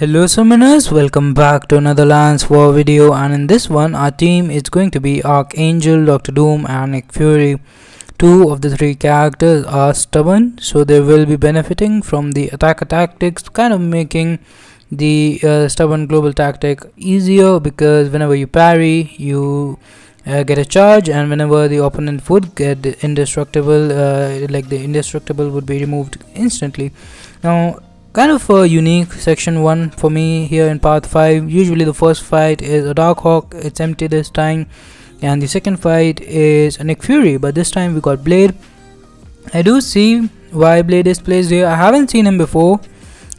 Hello summoners, welcome back to another Lance War video, and in this one our team is going to be Archangel, Dr. Doom and Nick Fury. Two of the three characters are stubborn, so they will be benefiting from the attacker tactics, kind of making the stubborn global tactic easier, because whenever you parry you get a charge, and whenever the opponent would get indestructible, like the indestructible would be removed instantly. Now, kind of a unique section 1 for me here in part 5. Usually the first fight is a Dark Hawk, it's empty this time, and the second fight is a Nick Fury, but this time we got Blade. I do see why Blade is placed here. I haven't seen him before,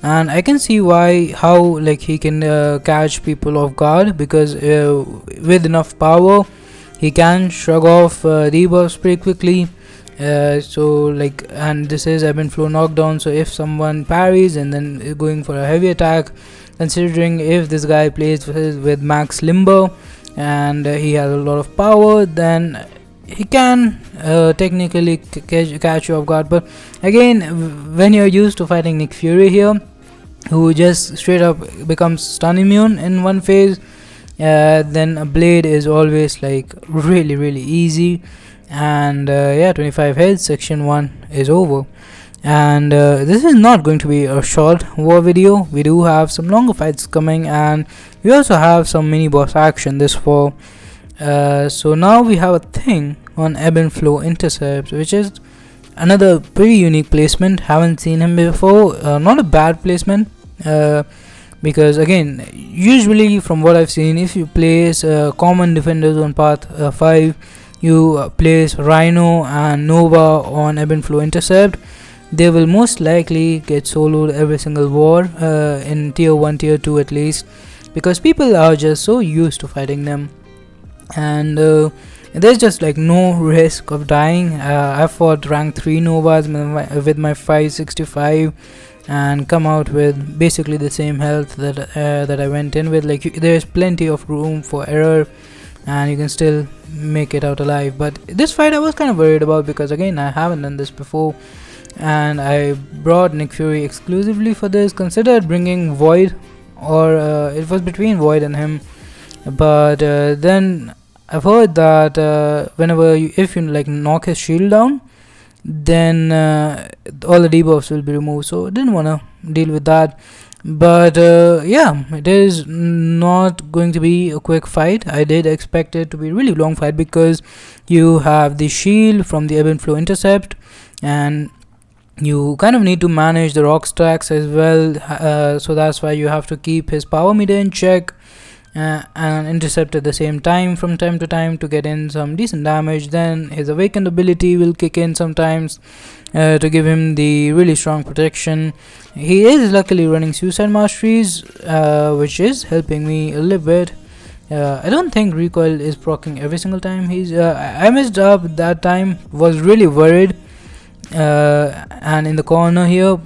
and I can see how like he can catch people off guard, because with enough power he can shrug off debuffs pretty quickly. And this is ebb and flow knockdown, so if someone parries and then going for a heavy attack, considering if this guy plays with max limber and he has a lot of power, then he can technically catch you off guard. But again, when you're used to fighting Nick Fury here, who just straight up becomes stun immune in one phase, then a Blade is always like really easy. And 25 hits, section 1 is over. And this is not going to be a short war video. We do have some longer fights coming, and we also have some mini boss action this fall. So now we have a thing on ebb and flow intercepts, which is another pretty unique placement. Haven't seen him before. Not a bad placement, because again, usually from what I've seen, if you place common defenders on path 5, you place Rhino and Nova on ebb and flow intercept, they will most likely get soloed every single war, in tier 1, tier 2 at least, because people are just so used to fighting them, and there's just like no risk of dying. I fought rank 3 Novas with my 565 and come out with basically the same health that I went in with. Like, there's plenty of room for error and you can still make it out alive. But this fight I was kind of worried about, because again, I haven't done this before, and I brought Nick Fury exclusively for this. Considered bringing Void, or it was between Void and him, but then I've heard that if you like knock his shield down, then all the debuffs will be removed, so I didn't want to deal with that. But it is not going to be a quick fight. I did expect it to be a really long fight, because you have the shield from the ebb and flow intercept, and you kind of need to manage the rock stacks as well, so that's why you have to keep his power meter in check and intercept at the same time from time to time to get in some decent damage. Then his awakened ability will kick in sometimes to give him the really strong protection. He is luckily running suicide masteries, which is helping me a little bit. I don't think recoil is proccing every single time. I messed up that time, was really worried, and in the corner here,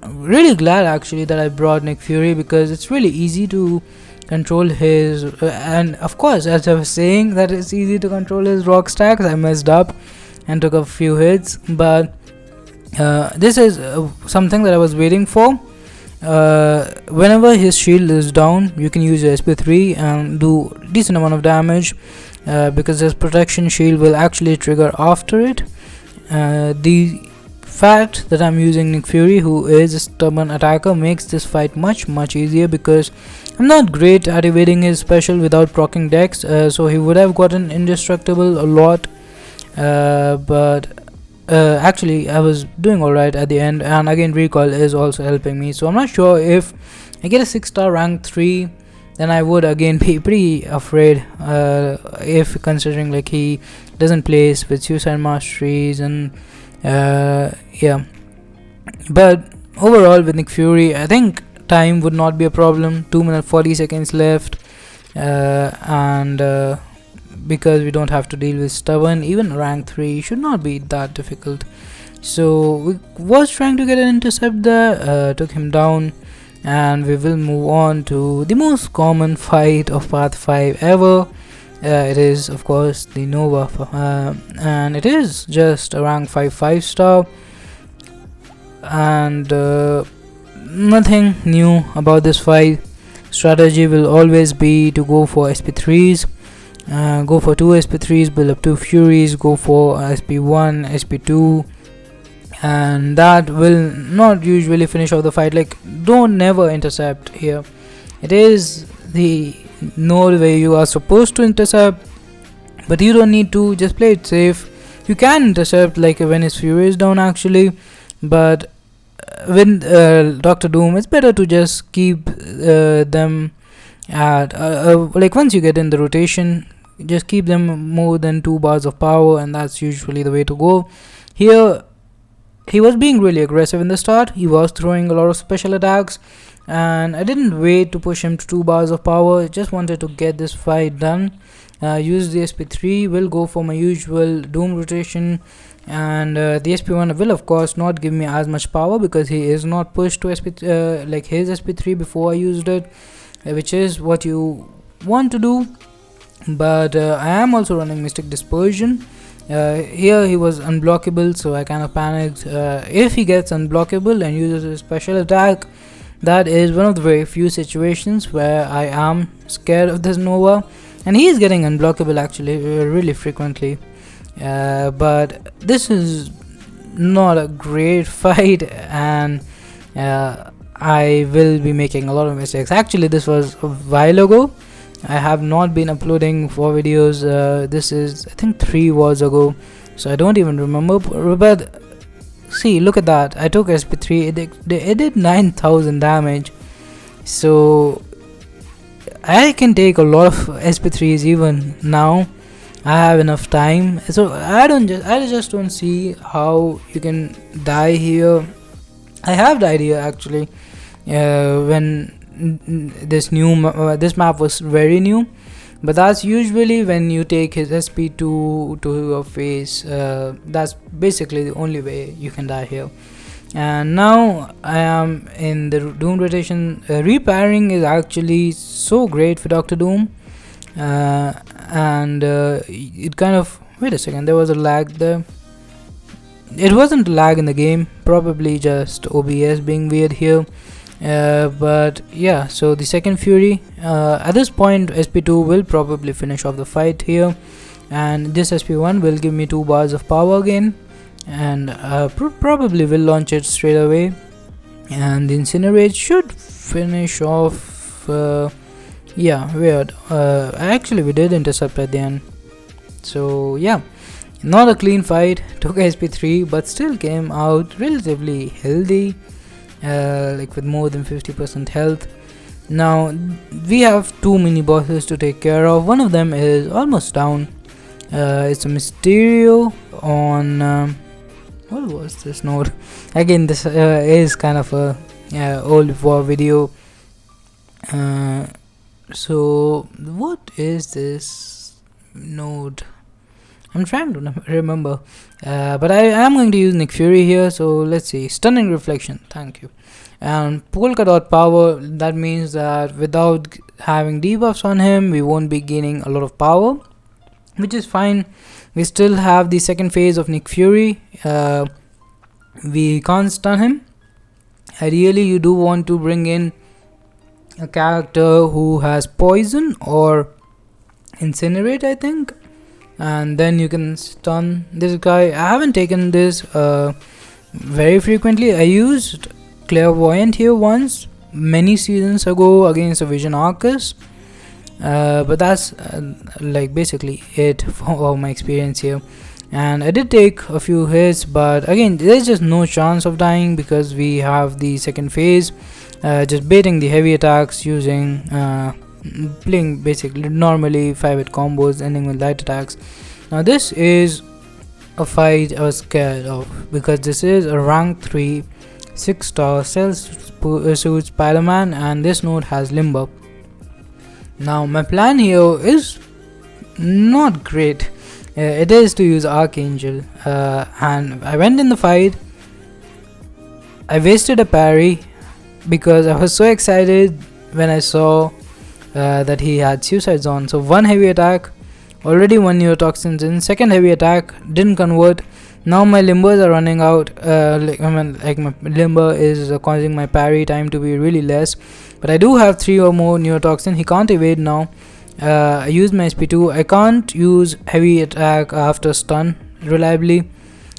really glad actually that I brought Nick Fury, because it's really easy to control his and of course, as I was saying, that it's easy to control his rock stacks. I messed up and took a few hits, but this is something that I was waiting for. Whenever his shield is down, you can use your SP3 and do decent amount of damage, because his protection shield will actually trigger after it. The fact that I'm using Nick Fury, who is a stubborn attacker, makes this fight much easier, because I'm not great at evading his special without proccing Dex, so he would have gotten indestructible a lot, but actually I was doing alright at the end, and again recoil is also helping me. So I'm not sure if I get a 6-star rank 3, then I would again be pretty afraid, if considering like he doesn't place with suicide masteries, and but overall with Nick Fury, I think time would not be a problem. 2 minutes 40 seconds left, and because we don't have to deal with stubborn, even rank 3 should not be that difficult. So we was trying to get an intercept there, took him down, and we will move on to the most common fight of path 5 ever. It is of course the Nova, and it is just a rank 5 5-star, and nothing new about this fight. Strategy will always be to go for SP3s, go for 2 SP3s, build up 2 Furies, go for SP1, SP2, and that will not usually finish off the fight. Like, don't never intercept here. It is the node where you are supposed to intercept, but you don't need to. Just play it safe. You can intercept like when his Fury is down actually, but with Dr. Doom, it's better to just keep them at like once you get in the rotation, just keep them more than 2 bars of power, and that's usually the way to go. Here he was being really aggressive in the start. He was throwing a lot of special attacks, and I didn't wait to push him to 2 bars of power. Just wanted to get this fight done. Use the SP3, will go for my usual Doom rotation, and the SP1 will of course not give me as much power because he is not pushed to like his SP3 before I used it, which is what you want to do. But I am also running Mystic Dispersion. Here he was unblockable, so I kind of panicked. If he gets unblockable and uses a special attack, that is one of the very few situations where I am scared of this Nova, and he is getting unblockable actually really frequently. But this is not a great fight, and I will be making a lot of mistakes. Actually, this was a while ago. I have not been uploading 4 videos. This is, I think, 3 wars ago, so I don't even remember. But see, look at that. I took SP3. It did 9,000 damage. So I can take a lot of SP3s even now. I have enough time. So I just don't see how you can die here. I have died here actually when this map was very new, but that's usually when you take his SP2 to your face. That's basically the only way you can die here. And now I am in the Doom rotation. Repairing is actually so great for Dr. Doom, and it kind of, wait a second, there was a lag there. It wasn't lag in the game, probably just OBS being weird here. But yeah, so the second Fury, at this point SP2 will probably finish off the fight here, and this SP1 will give me 2 bars of power again, and probably will launch it straight away, and the Incinerate should finish off. Yeah, weird. Actually we did intercept at the end, so yeah, not a clean fight. Took SP3 but still came out relatively healthy, like with more than 50% health. Now we have 2 mini bosses to take care of. One of them is almost down. It's a Mysterio on what was this node? Again, this is kind of a old war video. So what is this node? I'm trying to remember, but I am going to use Nick Fury here. So let's see, Stunning Reflection, thank you. And Polka Dot Power, that means that without having debuffs on him, we won't be gaining a lot of power, which is fine. We still have the second phase of Nick Fury. We can't stun him. Ideally, you do want to bring in a character who has poison or incinerate, I think, and then you can stun this guy. I haven't taken this very frequently. I used Clairvoyant here once many seasons ago against a Vision Arcus, but that's like basically it for my experience here. And I did take a few hits, but again there's just no chance of dying because we have the second phase. Just baiting the heavy attacks using playing basically normally 5-hit combos ending with light attacks. Now this is a fight I was scared of because this is a rank 3 6-star Cell Suit Spider-Man, and this node has Limber. Now my plan here is not great. It is to use Archangel, and I went in the fight. I wasted a parry because I was so excited when I saw that he had Suicide Zone. So one heavy attack, already 1 neurotoxins in. Second heavy attack didn't convert. Now my limbers are running out. Like my limber is causing my parry time to be really less. But I do have 3 or more neurotoxin. He can't evade now. I used my SP2. I can't use heavy attack after stun reliably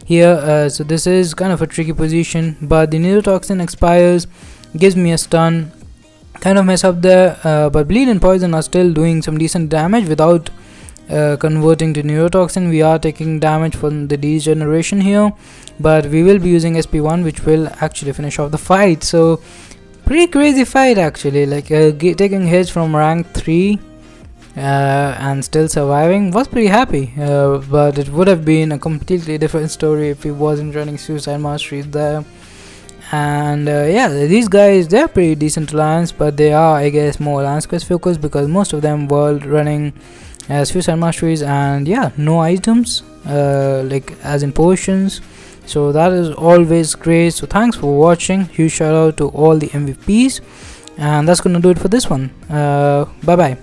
here. So this is kind of a tricky position. But the neurotoxin expires, gives me a stun. Kind of mess up there. But bleed and poison are still doing some decent damage without converting to neurotoxin. We are taking damage from the degeneration here, but we will be using SP1, which will actually finish off the fight. So pretty crazy fight actually, like taking hits from rank 3 and still surviving. Was pretty happy, but it would have been a completely different story if he wasn't running suicide masteries there. And yeah, these guys, they're pretty decent alliance, but they are, I guess, more alliance quest focused, because most of them were running suicide masteries, and yeah, no items like as in potions. So that is always great. So thanks for watching. Huge shout out to all the MVPs, and that's gonna do it for this one. Bye bye.